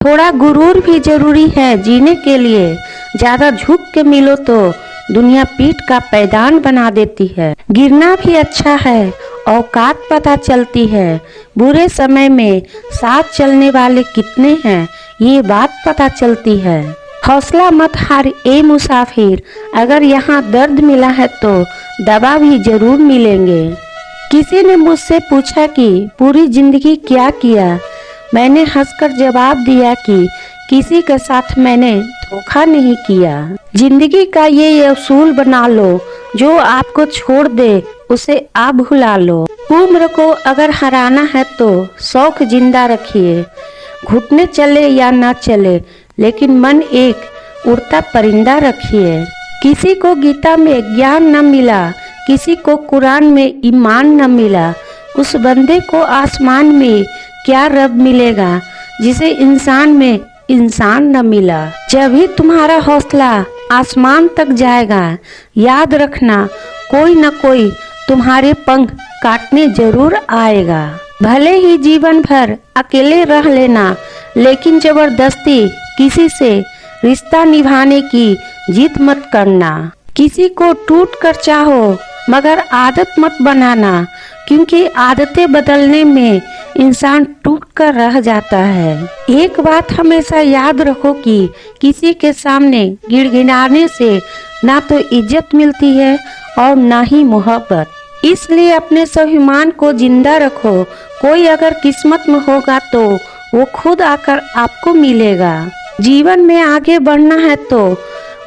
थोड़ा गुरूर भी जरूरी है जीने के लिए। ज्यादा झुक के मिलो तो दुनिया पीठ का पैदान बना देती है। गिरना भी अच्छा है, औकात पता चलती है। बुरे समय में साथ चलने वाले कितने हैं ये बात पता चलती है। हौसला मत हार ए मुसाफिर, अगर यहाँ दर्द मिला है तो दवा भी जरूर मिलेंगे। किसी ने मुझसे पूछा कि पूरी जिंदगी क्या किया। मैंने हंसकर जवाब दिया कि किसी के साथ मैंने धोखा नहीं किया। जिंदगी का ये उसूल बना लो, जो आपको छोड़ दे उसे आप भुला लो। उम्र को अगर हराना है तो शौक जिंदा रखिए। घुटने चले या ना चले, लेकिन मन एक उड़ता परिंदा रखिए। किसी को गीता में ज्ञान न मिला, किसी को कुरान में ईमान न मिला, उस बंदे को आसमान में क्या रब मिलेगा जिसे इंसान में इंसान न मिला। जब ही तुम्हारा हौसला आसमान तक जाएगा, याद रखना कोई न कोई तुम्हारे पंख काटने जरूर आएगा। भले ही जीवन भर अकेले रह लेना, लेकिन जबरदस्ती किसी से रिश्ता निभाने की जिद मत करना। किसी को टूट कर चाहो मगर आदत मत बनाना, क्योंकि आदतें बदलने में इंसान टूट कर रह जाता है। एक बात हमेशा याद रखो कि किसी के सामने गिड़गिड़ाने से ना तो इज्जत मिलती है और ना ही मोहब्बत। इसलिए अपने स्वाभिमान को जिंदा रखो। कोई अगर किस्मत में होगा तो वो खुद आकर आपको मिलेगा। जीवन में आगे बढ़ना है तो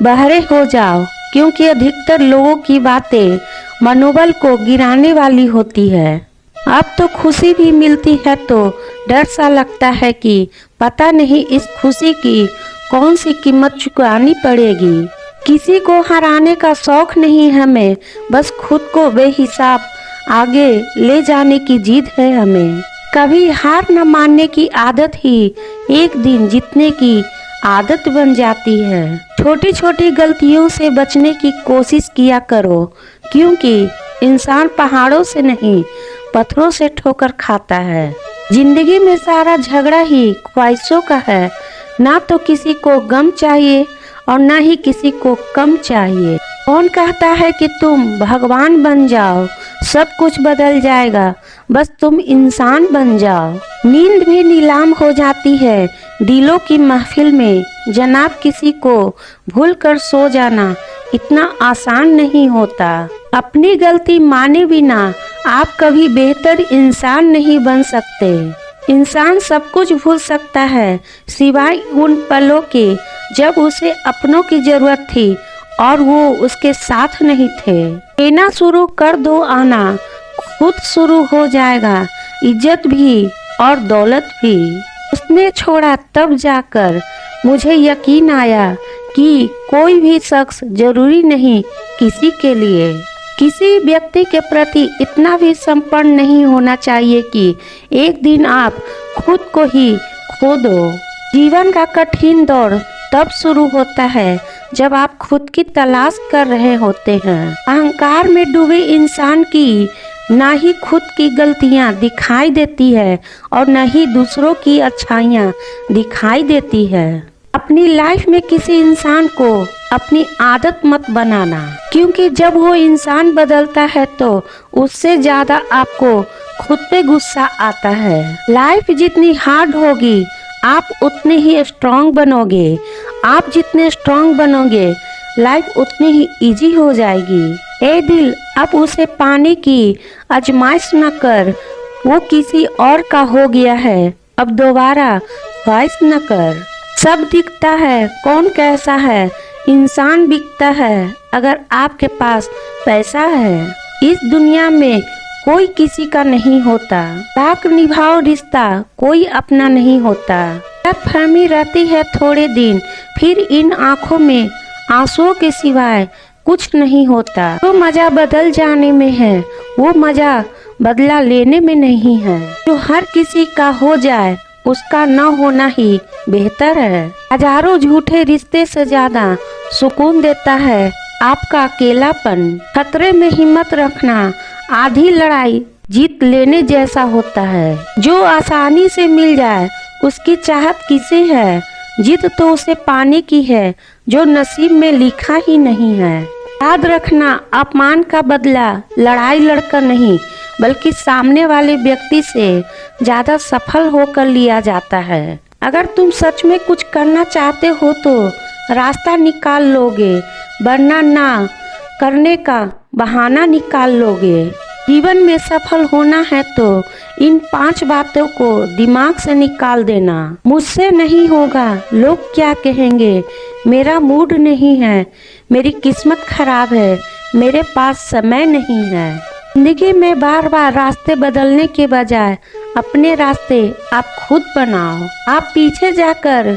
बहरे हो जाओ, क्योंकि अधिकतर लोगों की बातें मनोबल को गिराने वाली होती है। अब तो खुशी भी मिलती है तो डर सा लगता है कि पता नहीं इस खुशी की कौन सी कीमत चुकानी पड़ेगी। किसी को हराने का शौक नहीं हमें, बस खुद को बेहिसाब आगे ले जाने की जिद है हमें। कभी हार न मानने की आदत ही एक दिन जीतने की आदत बन जाती है। छोटी छोटी गलतियों से बचने की कोशिश किया करो, क्योंकि इंसान पहाड़ों से नहीं पत्थरों से ठोकर खाता है। जिंदगी में सारा झगड़ा ही ख्वाहिशों का है। ना तो किसी को गम चाहिए और ना ही किसी को कम चाहिए। कौन कहता है कि तुम भगवान बन जाओ, सब कुछ बदल जाएगा, बस तुम इंसान बन जाओ। नींद भी नीलाम हो जाती है दिलों की महफिल में। जनाब, किसी को भूल कर सो जाना इतना आसान नहीं होता। अपनी गलती माने बिना आप कभी बेहतर इंसान नहीं बन सकते। इंसान सब कुछ भूल सकता है सिवाय उन पलों के जब उसे अपनों की जरूरत थी और वो उसके साथ नहीं थे। लेना शुरू कर दो आना, खुद शुरू हो जाएगा इज्जत भी और दौलत भी। उसने छोड़ा तब जाकर मुझे यकीन आया कि कोई भी शख्स जरूरी नहीं किसी के लिए। किसी व्यक्ति के प्रति इतना भी समर्पण नहीं होना चाहिए कि एक दिन आप खुद को ही खो दो। जीवन का कठिन दौर तब शुरू होता है जब आप खुद की तलाश कर रहे होते हैं। अहंकार में डूबे इंसान की ना ही खुद की गलतियां दिखाई देती है और न ही दूसरों की अच्छाइयां दिखाई देती है। अपनी लाइफ में किसी इंसान को अपनी आदत मत बनाना, क्योंकि जब वो इंसान बदलता है तो उससे ज्यादा आपको खुद पे गुस्सा आता है। लाइफ जितनी हार्ड होगी आप उतने ही स्ट्रांग बनोगे। आप जितने स्ट्रांग बनोगे लाइफ उतनी ही इजी हो जाएगी। ए दिल, अब उसे पाने की आजमाइश न कर, वो किसी और का हो गया है, अब दोबारा ख्वाहिश न कर। सब दिखता है कौन कैसा है, इंसान बिकता है अगर आपके पास पैसा है। इस दुनिया में कोई किसी का नहीं होता, ताक निभाओ रिश्ता कोई अपना नहीं होता। फहमी रहती है थोड़े दिन, फिर इन आँखों में आंसुओं के सिवाय कुछ नहीं होता। जो मजा बदल जाने में है वो मजा बदला लेने में नहीं है। जो हर किसी का हो जाए उसका न होना ही बेहतर है। हजारों झूठे रिश्ते से ज्यादा सुकून देता है आपका अकेलापन। खतरे में हिम्मत रखना आधी लड़ाई जीत लेने जैसा होता है। जो आसानी से मिल जाए उसकी चाहत किसी है, जिद तो उसे पाने की है जो नसीब में लिखा ही नहीं है। याद रखना, अपमान का बदला लड़ाई लड़कर नहीं बल्कि सामने वाले व्यक्ति से ज्यादा सफल होकर लिया जाता है। अगर तुम सच में कुछ करना चाहते हो तो रास्ता निकाल लोगे, वरना ना करने का बहाना निकाल लोगे। जीवन में सफल होना है तो इन 5 बातों को दिमाग से निकाल देना। मुझसे नहीं होगा, लोग क्या कहेंगे, मेरा मूड नहीं है, मेरी किस्मत खराब है, मेरे पास समय नहीं है। जिंदगी में बार बार रास्ते बदलने के बजाय अपने रास्ते आप खुद बनाओ। आप पीछे जाकर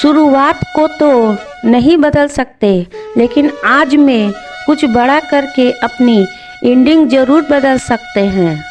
शुरुआत को तो नहीं बदल सकते, लेकिन आज में कुछ बड़ा करके अपनी एंडिंग जरूर बदल सकते हैं।